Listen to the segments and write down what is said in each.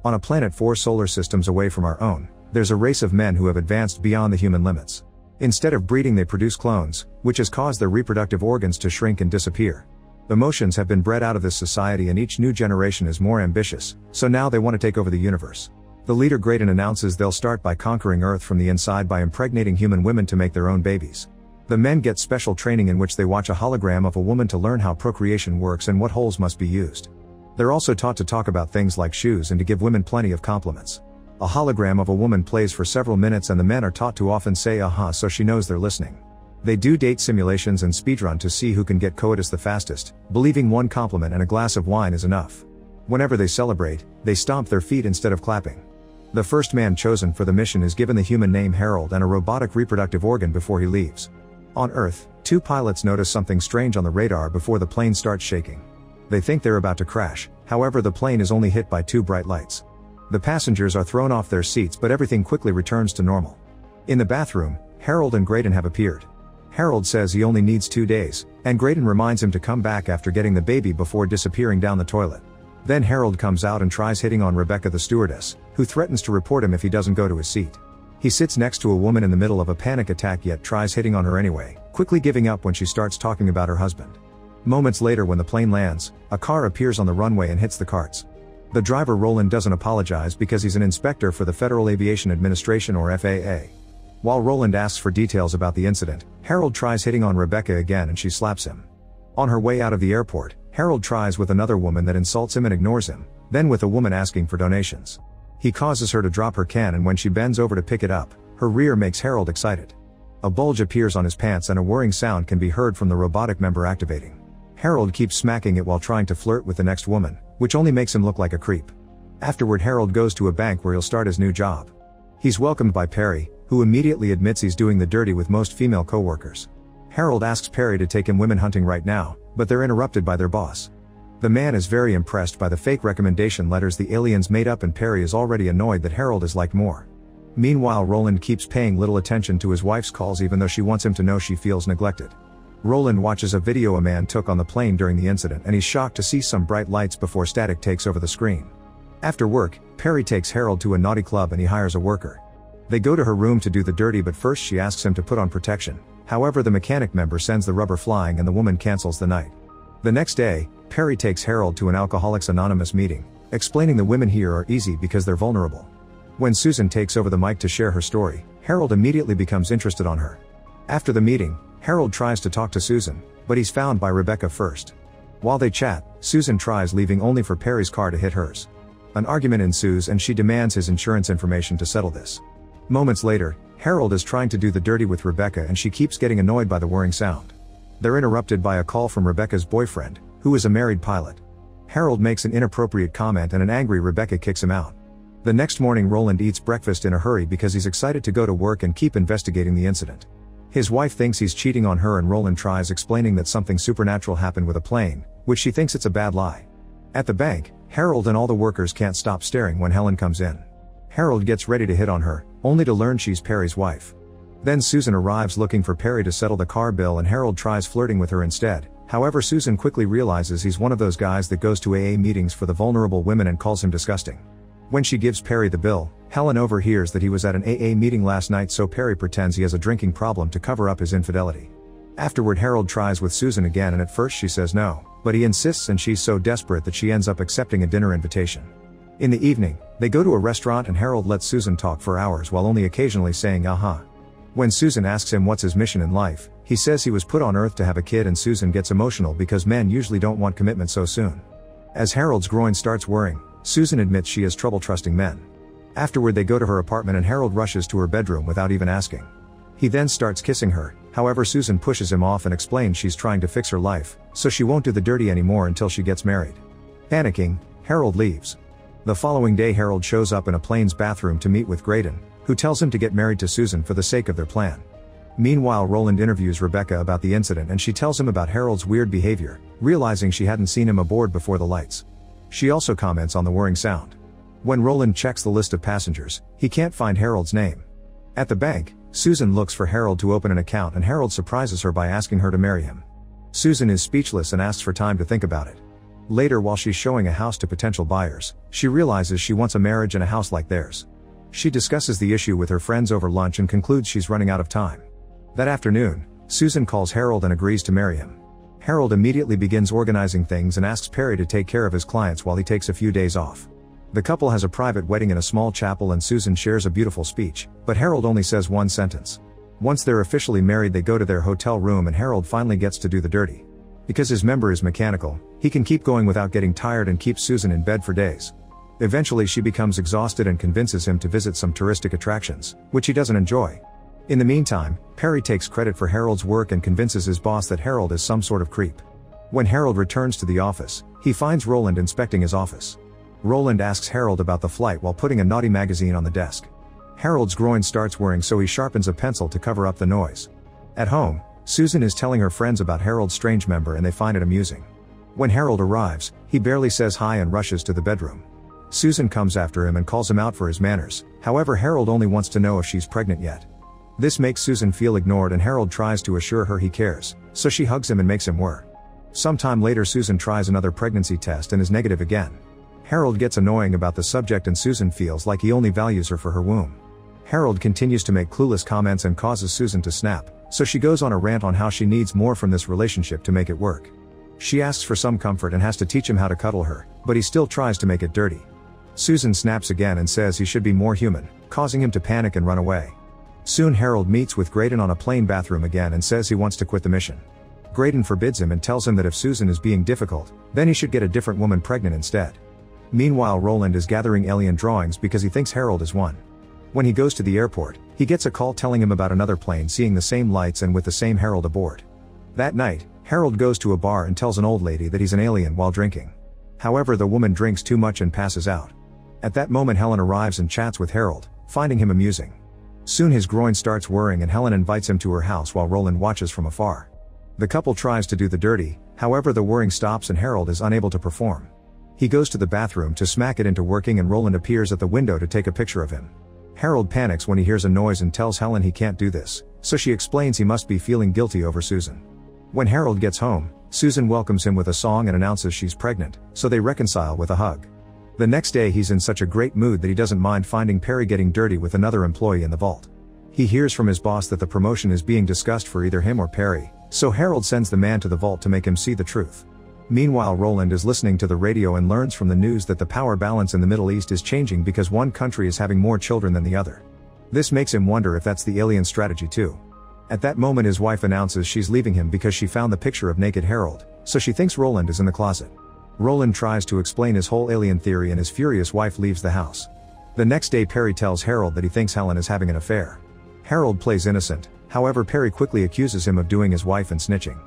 On a planet 4 solar systems away from our own, there's a race of men who have advanced beyond the human limits. Instead of breeding, they produce clones, which has caused their reproductive organs to shrink and disappear. Emotions have been bred out of this society, and each new generation is more ambitious, so now they want to take over the universe. The leader Graydon announces they'll start by conquering Earth from the inside by impregnating human women to make their own babies. The men get special training in which they watch a hologram of a woman to learn how procreation works and what holes must be used. They're also taught to talk about things like shoes and to give women plenty of compliments. A hologram of a woman plays for several minutes, and the men are taught to often say "uh-huh" so she knows they're listening. They do date simulations and speedrun to see who can get coitus the fastest, believing one compliment and a glass of wine is enough. Whenever they celebrate, they stomp their feet instead of clapping. The first man chosen for the mission is given the human name Harold and a robotic reproductive organ before he leaves. On Earth, 2 pilots notice something strange on the radar before the plane starts shaking. They think they're about to crash, however the plane is only hit by 2 bright lights. The passengers are thrown off their seats, but everything quickly returns to normal. In the bathroom, Harold and Graydon have appeared. Harold says he only needs 2 days, and Graydon reminds him to come back after getting the baby before disappearing down the toilet. Then Harold comes out and tries hitting on Rebecca the stewardess, who threatens to report him if he doesn't go to his seat. He sits next to a woman in the middle of a panic attack yet tries hitting on her anyway, quickly giving up when she starts talking about her husband. Moments later, when the plane lands, a car appears on the runway and hits the carts. The driver Roland doesn't apologize because he's an inspector for the Federal Aviation Administration, or FAA. While Roland asks for details about the incident, Harold tries hitting on Rebecca again and she slaps him. On her way out of the airport, Harold tries with another woman that insults him and ignores him, then with a woman asking for donations. He causes her to drop her can, and when she bends over to pick it up, her rear makes Harold excited. A bulge appears on his pants and a whirring sound can be heard from the robotic member activating. Harold keeps smacking it while trying to flirt with the next woman, which only makes him look like a creep. Afterward, Harold goes to a bank where he'll start his new job. He's welcomed by Perry, who immediately admits he's doing the dirty with most female co-workers. Harold asks Perry to take him women hunting right now, but they're interrupted by their boss. The man is very impressed by the fake recommendation letters the aliens made up, and Perry is already annoyed that Harold is liked more. Meanwhile, Roland keeps paying little attention to his wife's calls even though she wants him to know she feels neglected. Roland watches a video a man took on the plane during the incident, and he's shocked to see some bright lights before static takes over the screen. After work, Perry takes Harold to a naughty club and he hires a worker. They go to her room to do the dirty, but first she asks him to put on protection. However, the mechanic member sends the rubber flying and the woman cancels the night. The next day, Perry takes Harold to an Alcoholics Anonymous meeting, explaining the women here are easy because they're vulnerable. When Susan takes over the mic to share her story, Harold immediately becomes interested on her. After the meeting, Harold tries to talk to Susan, but he's found by Rebecca first. While they chat, Susan tries leaving only for Perry's car to hit hers. An argument ensues and she demands his insurance information to settle this. Moments later, Harold is trying to do the dirty with Rebecca and she keeps getting annoyed by the whirring sound. They're interrupted by a call from Rebecca's boyfriend, who is a married pilot. Harold makes an inappropriate comment and an angry Rebecca kicks him out. The next morning, Roland eats breakfast in a hurry because he's excited to go to work and keep investigating the incident. His wife thinks he's cheating on her and Roland tries explaining that something supernatural happened with a plane, which she thinks it's a bad lie. At the bank, Harold and all the workers can't stop staring when Helen comes in. Harold gets ready to hit on her, only to learn she's Perry's wife. Then Susan arrives looking for Perry to settle the car bill and Harold tries flirting with her instead. However, Susan quickly realizes he's one of those guys that goes to AA meetings for the vulnerable women and calls him disgusting. When she gives Perry the bill, Helen overhears that he was at an AA meeting last night, so Perry pretends he has a drinking problem to cover up his infidelity. Afterward, Harold tries with Susan again and at first she says no, but he insists and she's so desperate that she ends up accepting a dinner invitation. In the evening, they go to a restaurant and Harold lets Susan talk for hours while only occasionally saying uh-huh. When Susan asks him what's his mission in life, he says he was put on Earth to have a kid, and Susan gets emotional because men usually don't want commitment so soon. As Harold's groin starts whirring, Susan admits she has trouble trusting men. Afterward, they go to her apartment and Harold rushes to her bedroom without even asking. He then starts kissing her, however Susan pushes him off and explains she's trying to fix her life, so she won't do the dirty anymore until she gets married. Panicking, Harold leaves. The following day, Harold shows up in a plane's bathroom to meet with Graydon, who tells him to get married to Susan for the sake of their plan. Meanwhile, Roland interviews Rebecca about the incident and she tells him about Harold's weird behavior, realizing she hadn't seen him aboard before the lights. She also comments on the whirring sound. When Roland checks the list of passengers, he can't find Harold's name. At the bank, Susan looks for Harold to open an account and Harold surprises her by asking her to marry him. Susan is speechless and asks for time to think about it. Later, while she's showing a house to potential buyers, she realizes she wants a marriage and a house like theirs. She discusses the issue with her friends over lunch and concludes she's running out of time. That afternoon, Susan calls Harold and agrees to marry him. Harold immediately begins organizing things and asks Perry to take care of his clients while he takes a few days off. The couple has a private wedding in a small chapel and Susan shares a beautiful speech, but Harold only says one sentence. Once they're officially married, they go to their hotel room and Harold finally gets to do the dirty. Because his member is mechanical, he can keep going without getting tired and keeps Susan in bed for days. Eventually she becomes exhausted and convinces him to visit some touristic attractions, which he doesn't enjoy. In the meantime, Perry takes credit for Harold's work and convinces his boss that Harold is some sort of creep. When Harold returns to the office, he finds Roland inspecting his office. Roland asks Harold about the flight while putting a naughty magazine on the desk. Harold's groin starts worrying, so he sharpens a pencil to cover up the noise. At home, Susan is telling her friends about Harold's strange member and they find it amusing. When Harold arrives, he barely says hi and rushes to the bedroom. Susan comes after him and calls him out for his manners. However, Harold only wants to know if she's pregnant yet. This makes Susan feel ignored and Harold tries to assure her he cares, so she hugs him and makes him work. Sometime later, Susan tries another pregnancy test and is negative again. Harold gets annoying about the subject and Susan feels like he only values her for her womb. Harold continues to make clueless comments and causes Susan to snap, so she goes on a rant on how she needs more from this relationship to make it work. She asks for some comfort and has to teach him how to cuddle her, but he still tries to make it dirty. Susan snaps again and says he should be more human, causing him to panic and run away. Soon Harold meets with Graydon on a plane bathroom again and says he wants to quit the mission. Graydon forbids him and tells him that if Susan is being difficult, then he should get a different woman pregnant instead. Meanwhile, Roland is gathering alien drawings because he thinks Harold is one. When he goes to the airport, he gets a call telling him about another plane seeing the same lights and with the same Harold aboard. That night, Harold goes to a bar and tells an old lady that he's an alien while drinking. However, the woman drinks too much and passes out. At that moment, Helen arrives and chats with Harold, finding him amusing. Soon his groin starts worrying and Helen invites him to her house while Roland watches from afar. The couple tries to do the dirty, however the whirring stops and Harold is unable to perform. He goes to the bathroom to smack it into working and Roland appears at the window to take a picture of him. Harold panics when he hears a noise and tells Helen he can't do this, so she explains he must be feeling guilty over Susan. When Harold gets home, Susan welcomes him with a song and announces she's pregnant, so they reconcile with a hug. The next day he's in such a great mood that he doesn't mind finding Perry getting dirty with another employee in the vault. He hears from his boss that the promotion is being discussed for either him or Perry, so Harold sends the man to the vault to make him see the truth. Meanwhile, Roland is listening to the radio and learns from the news that the power balance in the Middle East is changing because one country is having more children than the other. This makes him wonder if that's the alien strategy too. At that moment his wife announces she's leaving him because she found the picture of naked Harold, so she thinks Roland is in the closet. Roland tries to explain his whole alien theory and his furious wife leaves the house. The next day Perry tells Harold that he thinks Helen is having an affair. Harold plays innocent, however Perry quickly accuses him of doing his wife and snitching.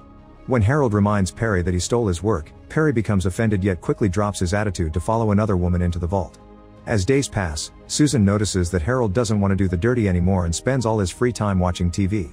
When Harold reminds Perry that he stole his work, Perry becomes offended yet quickly drops his attitude to follow another woman into the vault. As days pass, Susan notices that Harold doesn't want to do the dirty anymore and spends all his free time watching TV.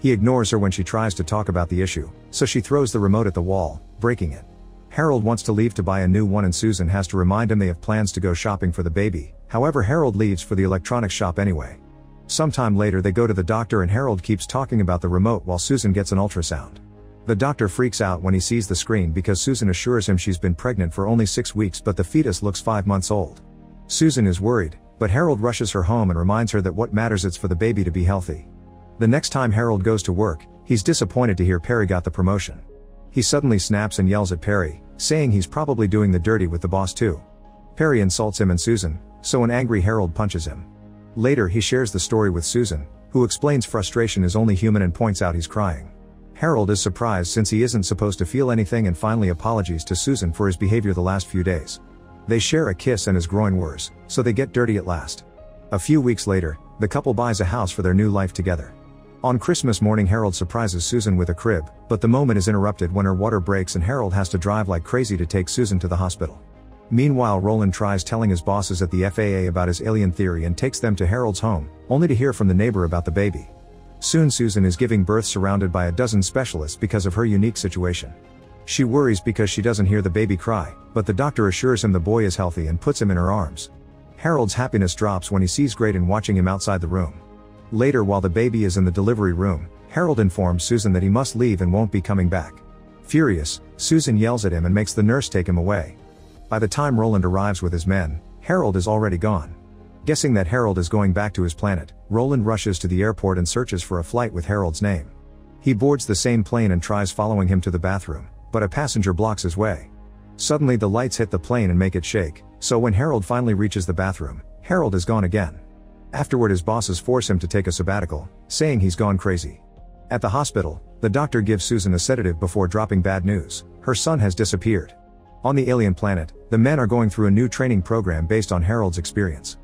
He ignores her when she tries to talk about the issue, so she throws the remote at the wall, breaking it. Harold wants to leave to buy a new one and Susan has to remind him they have plans to go shopping for the baby, however Harold leaves for the electronics shop anyway. Sometime later they go to the doctor and Harold keeps talking about the remote while Susan gets an ultrasound. The doctor freaks out when he sees the screen because Susan assures him she's been pregnant for only 6 weeks but the fetus looks 5 months old. Susan is worried, but Harold rushes her home and reminds her that what matters is for the baby to be healthy. The next time Harold goes to work, he's disappointed to hear Perry got the promotion. He suddenly snaps and yells at Perry, saying he's probably doing the dirty with the boss too. Perry insults him and Susan, so an angry Harold punches him. Later he shares the story with Susan, who explains frustration is only human and points out he's crying. Harold is surprised since he isn't supposed to feel anything and finally apologies to Susan for his behavior the last few days. They share a kiss and his groin whirs, so they get dirty at last. A few weeks later, the couple buys a house for their new life together. On Christmas morning Harold surprises Susan with a crib, but the moment is interrupted when her water breaks and Harold has to drive like crazy to take Susan to the hospital. Meanwhile, Roland tries telling his bosses at the FAA about his alien theory and takes them to Harold's home, only to hear from the neighbor about the baby. Soon Susan is giving birth surrounded by a dozen specialists because of her unique situation. She worries because she doesn't hear the baby cry, but the doctor assures him the boy is healthy and puts him in her arms. Harold's happiness drops when he sees Graydon watching him outside the room. Later, while the baby is in the delivery room, Harold informs Susan that he must leave and won't be coming back. Furious, Susan yells at him and makes the nurse take him away. By the time Roland arrives with his men, Harold is already gone. Guessing that Harold is going back to his planet, Roland rushes to the airport and searches for a flight with Harold's name. He boards the same plane and tries following him to the bathroom, but a passenger blocks his way. Suddenly the lights hit the plane and make it shake, so when Harold finally reaches the bathroom, Harold is gone again. Afterward his bosses force him to take a sabbatical, saying he's gone crazy. At the hospital, the doctor gives Susan a sedative before dropping bad news: her son has disappeared. On the alien planet, the men are going through a new training program based on Harold's experience.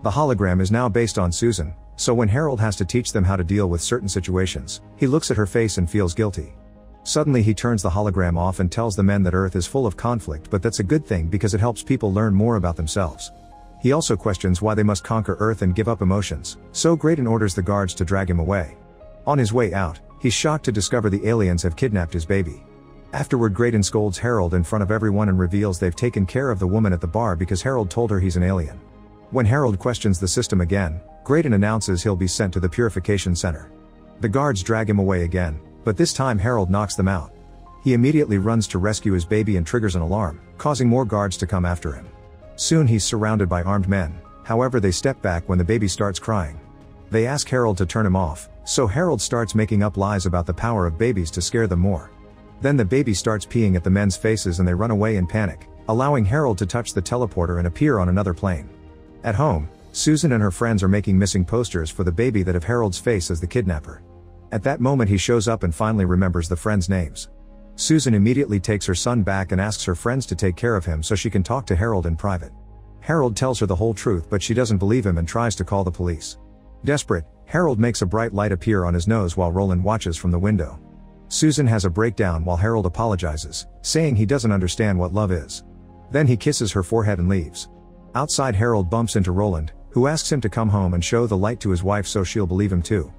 The hologram is now based on Susan, so when Harold has to teach them how to deal with certain situations, he looks at her face and feels guilty. Suddenly he turns the hologram off and tells the men that Earth is full of conflict, but that's a good thing because it helps people learn more about themselves. He also questions why they must conquer Earth and give up emotions, so Graydon orders the guards to drag him away. On his way out, he's shocked to discover the aliens have kidnapped his baby. Afterward Graydon scolds Harold in front of everyone and reveals they've taken care of the woman at the bar because Harold told her he's an alien. When Harold questions the system again, Graydon announces he'll be sent to the purification center. The guards drag him away again, but this time Harold knocks them out. He immediately runs to rescue his baby and triggers an alarm, causing more guards to come after him. Soon he's surrounded by armed men, however they step back when the baby starts crying. They ask Harold to turn him off, so Harold starts making up lies about the power of babies to scare them more. Then the baby starts peeing at the men's faces and they run away in panic, allowing Harold to touch the teleporter and appear on another plane. At home, Susan and her friends are making missing posters for the baby that have Harold's face as the kidnapper. At that moment he shows up and finally remembers the friends' names. Susan immediately takes her son back and asks her friends to take care of him so she can talk to Harold in private. Harold tells her the whole truth but she doesn't believe him and tries to call the police. Desperate, Harold makes a bright light appear on his nose while Roland watches from the window. Susan has a breakdown while Harold apologizes, saying he doesn't understand what love is. Then he kisses her forehead and leaves. Outside Harold bumps into Roland, who asks him to come home and show the light to his wife so she'll believe him too.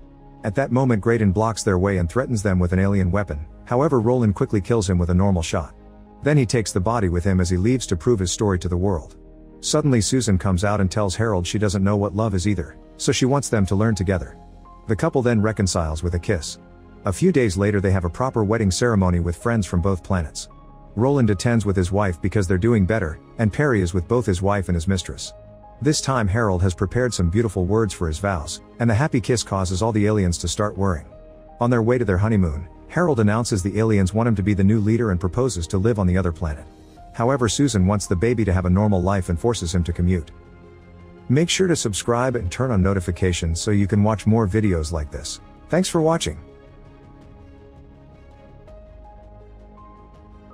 At that moment Graydon blocks their way and threatens them with an alien weapon, however Roland quickly kills him with a normal shot. Then he takes the body with him as he leaves to prove his story to the world. Suddenly Susan comes out and tells Harold she doesn't know what love is either, so she wants them to learn together. The couple then reconciles with a kiss. A few days later they have a proper wedding ceremony with friends from both planets. Roland attends with his wife because they're doing better, and Perry is with both his wife and his mistress. This time Harold has prepared some beautiful words for his vows, and the happy kiss causes all the aliens to start worrying. On their way to their honeymoon, Harold announces the aliens want him to be the new leader and proposes to live on the other planet. However, Susan wants the baby to have a normal life and forces him to commute. Make sure to subscribe and turn on notifications so you can watch more videos like this. Thanks for watching.